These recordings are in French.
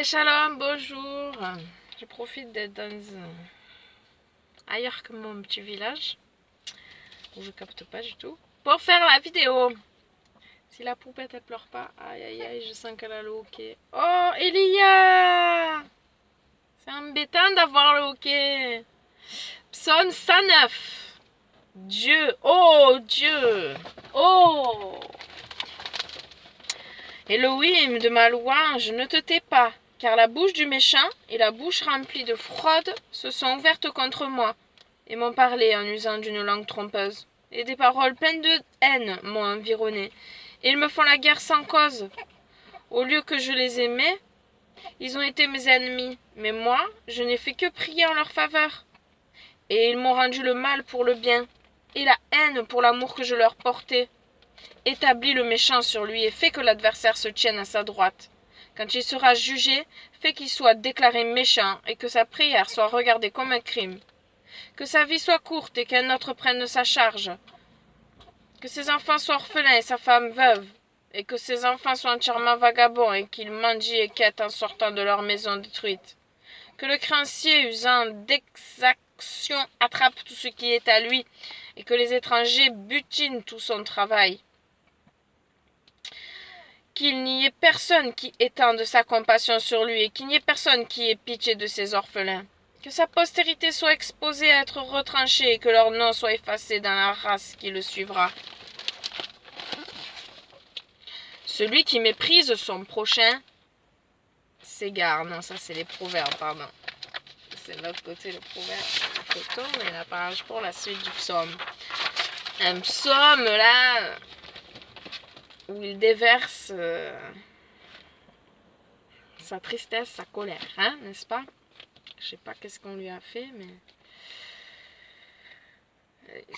Et shalom, bonjour. Je profite d'être ailleurs que mon petit village, où je capte pas du tout, pour faire la vidéo. Si la poupette elle pleure pas, aïe aïe aïe, je sens qu'elle a le hoquet. Oh, Elia! C'est embêtant d'avoir le hoquet. Psaume 109. Dieu, oh Dieu, oh! Elohim, de ma louange, ne te tais pas, car la bouche du méchant et la bouche remplie de fraude se sont ouvertes contre moi, et m'ont parlé en usant d'une langue trompeuse. Et des paroles pleines de haine m'ont environné, et ils me font la guerre sans cause. Au lieu que je les aimais, ils ont été mes ennemis, mais moi, je n'ai fait que prier en leur faveur. Et ils m'ont rendu le mal pour le bien, et la haine pour l'amour que je leur portais. Établis le méchant sur lui et fais que l'adversaire se tienne à sa droite. Quand il sera jugé, fais qu'il soit déclaré méchant et que sa prière soit regardée comme un crime. Que sa vie soit courte et qu'un autre prenne sa charge. Que ses enfants soient orphelins et sa femme veuve, et que ses enfants soient entièrement vagabonds et qu'ils mendient et quêtent en sortant de leur maison détruite. Que le créancier usant d'exaction attrape tout ce qui est à lui et que les étrangers butinent tout son travail. Qu'il n'y ait personne qui étende sa compassion sur lui et qu'il n'y ait personne qui ait pitié de ses orphelins. Que sa postérité soit exposée à être retranchée et que leur nom soit effacé dans la race qui le suivra. Celui qui méprise son prochain s'égare. Non, ça c'est les proverbes, pardon. C'est de l'autre côté le proverbe. Il faut tourner la page pour la suite du psaume. Un psaume là où il déverse sa tristesse, sa colère, hein, n'est-ce pas? Je sais pas qu'est-ce qu'on lui a fait, mais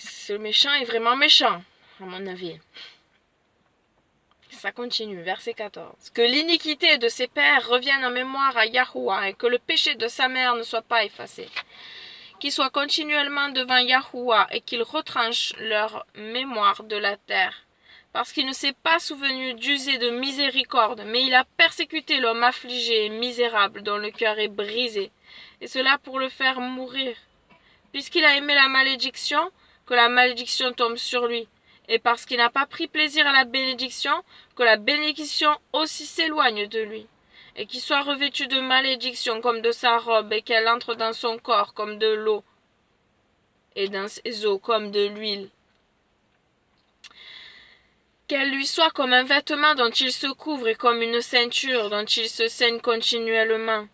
ce méchant est vraiment méchant, à mon avis. Ça continue, verset 14. Que l'iniquité de ses pères revienne en mémoire à Yahuwah et que le péché de sa mère ne soit pas effacé. Qu'il soit continuellement devant Yahuwah et qu'il retranche leur mémoire de la terre. Parce qu'il ne s'est pas souvenu d'user de miséricorde, mais il a persécuté l'homme affligé et misérable dont le cœur est brisé, et cela pour le faire mourir. Puisqu'il a aimé la malédiction, que la malédiction tombe sur lui, et parce qu'il n'a pas pris plaisir à la bénédiction, que la bénédiction aussi s'éloigne de lui, et qu'il soit revêtu de malédiction comme de sa robe, et qu'elle entre dans son corps comme de l'eau, et dans ses os comme de l'huile. Qu'elle lui soit comme un vêtement dont il se couvre et comme une ceinture dont il se ceigne continuellement.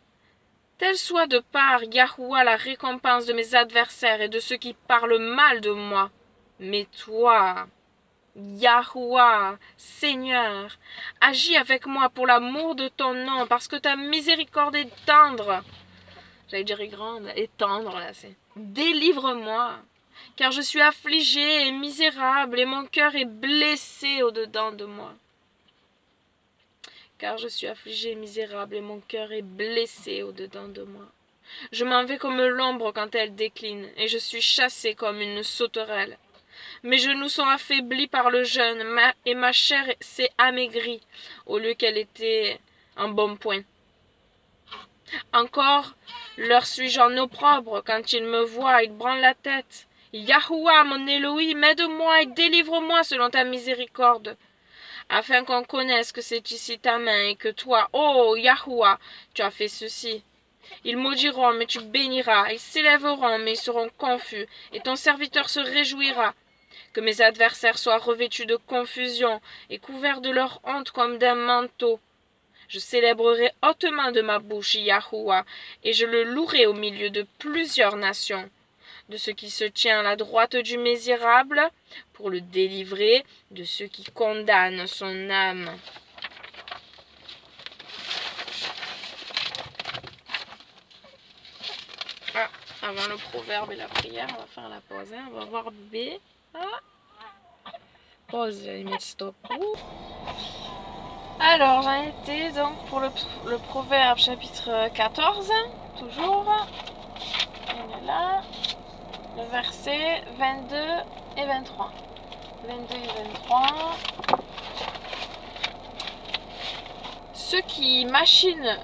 Telle soit de part Yahuwah la récompense de mes adversaires et de ceux qui parlent mal de moi. Mais toi, Yahuwah, Seigneur, agis avec moi pour l'amour de ton nom, parce que ta miséricorde est tendre. J'allais dire grande, est tendre là, c'est. Délivre-moi. Car je suis affligé et misérable, et mon cœur est blessé au-dedans de moi. Car je suis affligé et misérable, et mon cœur est blessé au-dedans de moi. Je m'en vais comme l'ombre quand elle décline, et je suis chassé comme une sauterelle. Mes genoux sont affaiblis par le jeûne, et ma chair s'est amaigrie, au lieu qu'elle était en bon point. Encore leur suis-je en opprobre, quand ils me voient, ils branlent la tête. Yahuwah, mon Elohim, aide-moi et délivre-moi selon ta miséricorde, afin qu'on connaisse que c'est ici ta main et que toi, ô Yahuwah, tu as fait ceci. Ils maudiront, mais tu béniras, ils s'élèveront, mais ils seront confus, et ton serviteur se réjouira. Que mes adversaires soient revêtus de confusion et couverts de leur honte comme d'un manteau. Je célébrerai hautement de ma bouche Yahuwah, et je le louerai au milieu de plusieurs nations. De ce qui se tient à la droite du misérable, pour le délivrer de ceux qui condamnent son âme. Ah, avant le proverbe et la prière, on va faire la pause. Hein? On va voir B. Ah. Pause, j'allais mettre stop. Alors, j'en étais donc pour le proverbe chapitre 14, toujours. On est là. Le verset 22 et 23. 22 et 23. Ceux qui machinent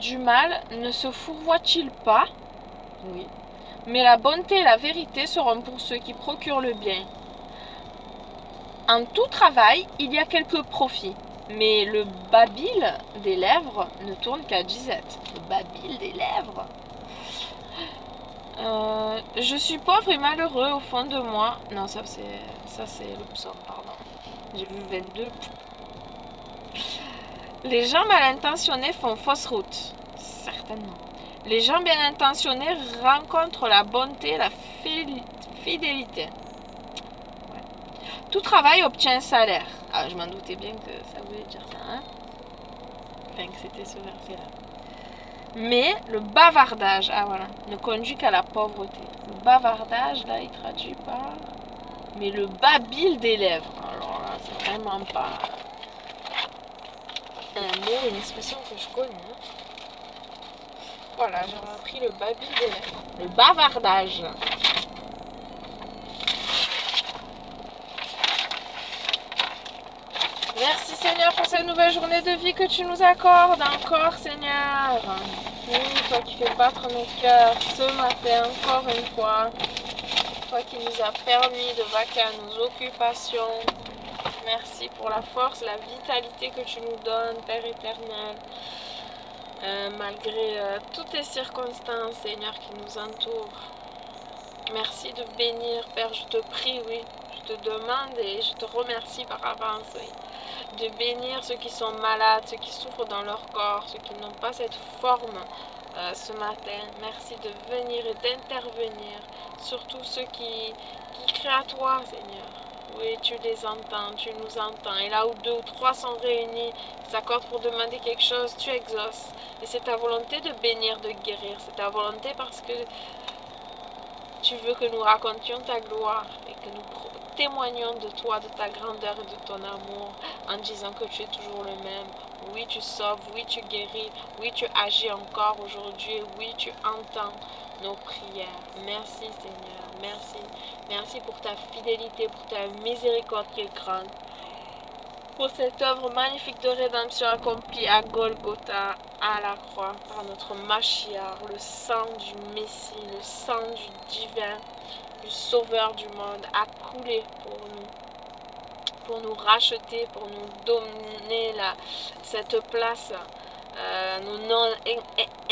du mal ne se fourvoie-t-il pas? Oui. Mais la bonté et la vérité seront pour ceux qui procurent le bien. En tout travail, il y a quelques profits, mais le babil des lèvres ne tourne qu'à disette. Le babil des lèvres. Je suis pauvre et malheureux au fond de moi. Non, ça c'est le psaume, pardon. J'ai vu 22. Les gens mal intentionnés font fausse route. Certainement. Les gens bien intentionnés rencontrent la bonté et la fidélité. Ouais. Tout travail obtient un salaire. Ah, je m'en doutais bien que ça voulait dire ça, hein? Enfin, que c'était ce verset-là. Mais le bavardage, ah voilà, ne conduit qu'à la pauvreté. Le bavardage, là, il traduit par... Mais le babil des lèvres. Alors là, c'est vraiment pas un mot, une expression que je connais. Hein. Voilà, j'ai appris le babil des lèvres. Le bavardage. Merci Seigneur pour cette nouvelle journée de vie que tu nous accordes encore Seigneur. Oui, toi qui fais battre nos cœurs ce matin encore une fois. Toi qui nous as permis de vaquer à nos occupations. Merci pour la force, la vitalité que tu nous donnes, Père éternel. Malgré toutes les circonstances, Seigneur, qui nous entourent. Merci de bénir, Père, je te prie, oui. Je te demande et je te remercie par avance, oui. De bénir ceux qui sont malades, ceux qui souffrent dans leur corps, ceux qui n'ont pas cette forme ce matin. Merci de venir et d'intervenir, surtout ceux qui crient à toi, Seigneur. Oui, tu les entends, tu nous entends. Et là où 2 ou 3 sont réunis, ils s'accordent pour demander quelque chose, tu exauces. Et c'est ta volonté de bénir, de guérir. C'est ta volonté parce que tu veux que nous racontions ta gloire et que nous témoignons de toi, de ta grandeur et de ton amour en disant que tu es toujours le même. Oui, tu sauves, oui, tu guéris, oui, tu agis encore aujourd'hui, oui, tu entends nos prières. Merci Seigneur, merci. Merci pour ta fidélité, pour ta miséricorde qui est grande. Pour cette œuvre magnifique de rédemption accomplie à Golgotha, à la croix, par notre Mashiach, le sang du Messie, le sang du divin, du Sauveur du monde, a coulé pour nous racheter, pour nous donner cette place, nos noms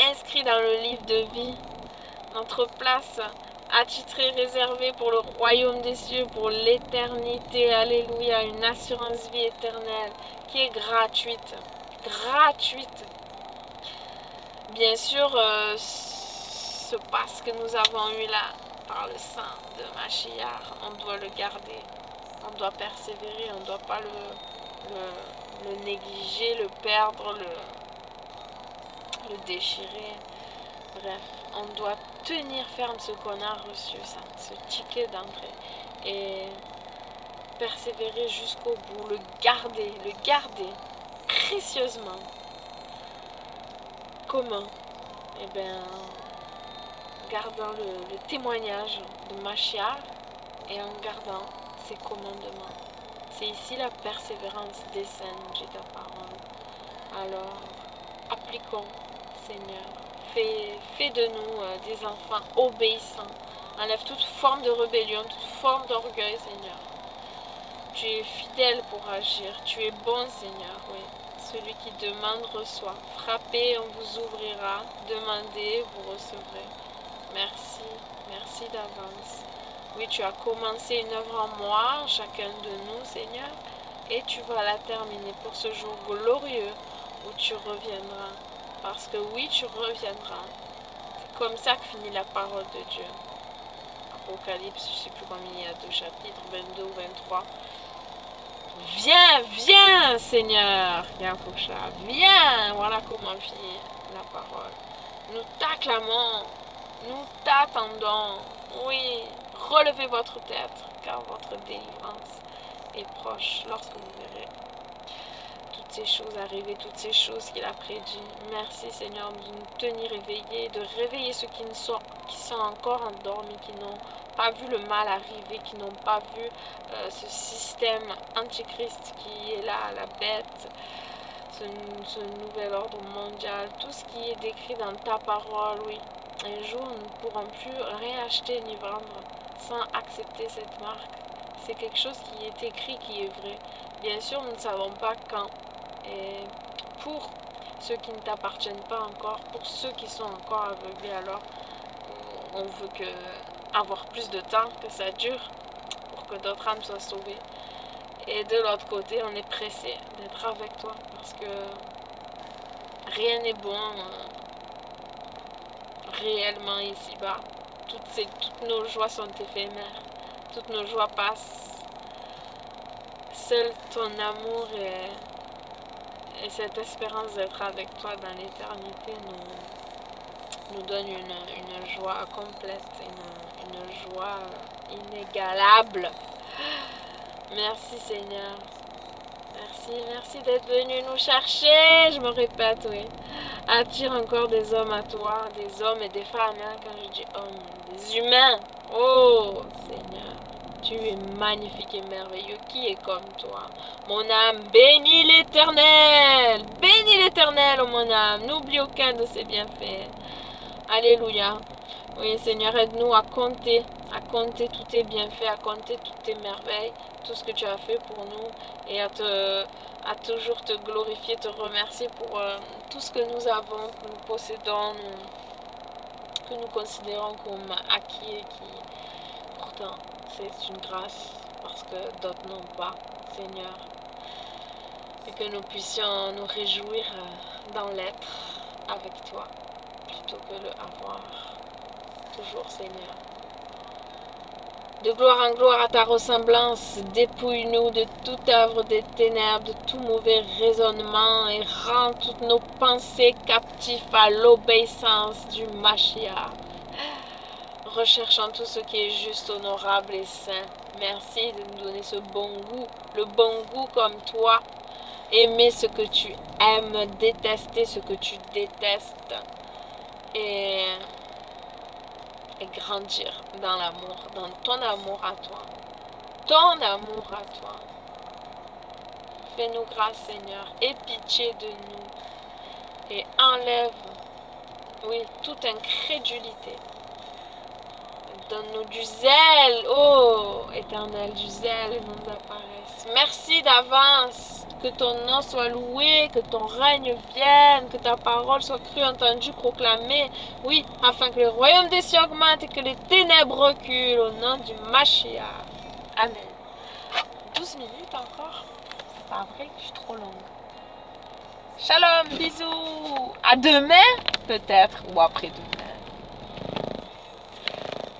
inscrits dans le livre de vie, notre place attitrée, réservée pour le royaume des cieux, pour l'éternité, alléluia, une assurance vie éternelle qui est gratuite, gratuite. Bien sûr, ce passe que nous avons eu là, par le sang de Mashiach, on doit le garder, on doit persévérer, on ne doit pas le négliger, le perdre, le déchirer. Bref, on doit tenir ferme ce qu'on a reçu, ça, ce ticket d'entrée, et persévérer jusqu'au bout, le garder précieusement. Comment? Eh bien, gardant le témoignage de Mashiach et en gardant ses commandements. C'est ici la persévérance des saints, dit ta parole. Alors, appliquons, Seigneur. Fais de nous des enfants obéissants. Enlève toute forme de rébellion, toute forme d'orgueil, Seigneur. Tu es fidèle pour agir. Tu es bon, Seigneur, oui. Celui qui demande reçoit. Frappez, on vous ouvrira. Demandez, vous recevrez. Merci, merci d'avance. Oui, tu as commencé une œuvre en moi, en chacun de nous, Seigneur, et tu vas la terminer pour ce jour glorieux où tu reviendras. Parce que oui, tu reviendras. C'est comme ça que finit la parole de Dieu. Apocalypse, je ne sais plus combien il y a de chapitres, 22 ou 23. Viens, viens, Seigneur, Yahusha, viens. Voilà comment finit la parole. Nous t'acclamons, nous t'attendons. Oui, relevez votre tête, car votre délivrance est proche lorsque vous verrez toutes ces choses arriver, toutes ces choses qu'il a prédit. Merci Seigneur de nous tenir éveillés, de réveiller ceux qui sont encore endormis, qui n'ont pas vu le mal arriver, qui n'ont pas vu ce système antichrist qui est là, la bête, ce nouvel ordre mondial, tout ce qui est décrit dans ta parole, oui. Un jour, nous ne pourrons plus rien acheter ni vendre sans accepter cette marque. C'est quelque chose qui est écrit, qui est vrai. Bien sûr, nous ne savons pas quand. Et pour ceux qui ne t'appartiennent pas encore, pour ceux qui sont encore aveuglés, alors on veut avoir plus de temps, que ça dure, pour que d'autres âmes soient sauvées. Et de l'autre côté, on est pressé d'être avec toi, parce que rien n'est bon réellement ici-bas. Toutes nos joies sont éphémères, toutes nos joies passent. Seul ton amour et cette espérance d'être avec toi dans l'éternité nous donne une joie complète, une joie inégalable. Merci Seigneur. Merci d'être venu nous chercher. Je me répète, oui. Attire encore des hommes à toi, des hommes et des femmes. Hein, quand je dis hommes, des humains. Oh Seigneur, tu es magnifique et merveilleux. Qui est comme toi? Mon âme, bénis l'Éternel. Bénis l'Éternel, oh mon âme. N'oublie aucun de ses bienfaits. Alléluia. Oui, Seigneur, aide-nous à compter tous tes bienfaits, à compter toutes tes merveilles, tout ce que tu as fait pour nous et à toujours te glorifier, te remercier pour tout ce que nous avons, que nous possédons, que nous considérons comme acquis et qui, pourtant, c'est une grâce parce que d'autres n'ont pas, Seigneur. Et que nous puissions nous réjouir dans l'être avec toi plutôt que le avoir. Toujours, Seigneur. De gloire en gloire à ta ressemblance, dépouille-nous de toute œuvre des ténèbres, de tout mauvais raisonnement et rends toutes nos pensées captives à l'obéissance du Mashiach. Recherchant tout ce qui est juste, honorable et saint. Merci de nous donner ce bon goût, le bon goût comme toi. Aimer ce que tu aimes, détester ce que tu détestes. Et grandir dans l'amour, dans ton amour à toi. Ton amour à toi. Fais-nous grâce, Seigneur. Aie pitié de nous. Et enlève, oui, toute incrédulité. Donne-nous du zèle, oh Éternel, du zèle et non de la paresse. Merci d'avance. Que ton nom soit loué, que ton règne vienne, que ta parole soit crue, entendue, proclamée. Oui, afin que le royaume des cieux augmente et que les ténèbres reculent au nom du Mashiach. Amen. 12 minutes encore. C'est pas vrai que je suis trop longue. Shalom, bisous. À demain, peut-être, ou après-demain.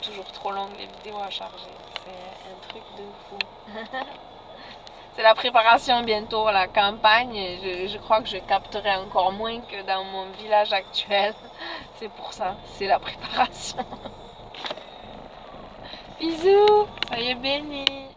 Toujours trop longue les vidéos à charger. C'est un truc de fou. C'est la préparation bientôt, la campagne. Je crois que je capterai encore moins que dans mon village actuel. C'est pour ça, c'est la préparation. Bisous, soyez bénis.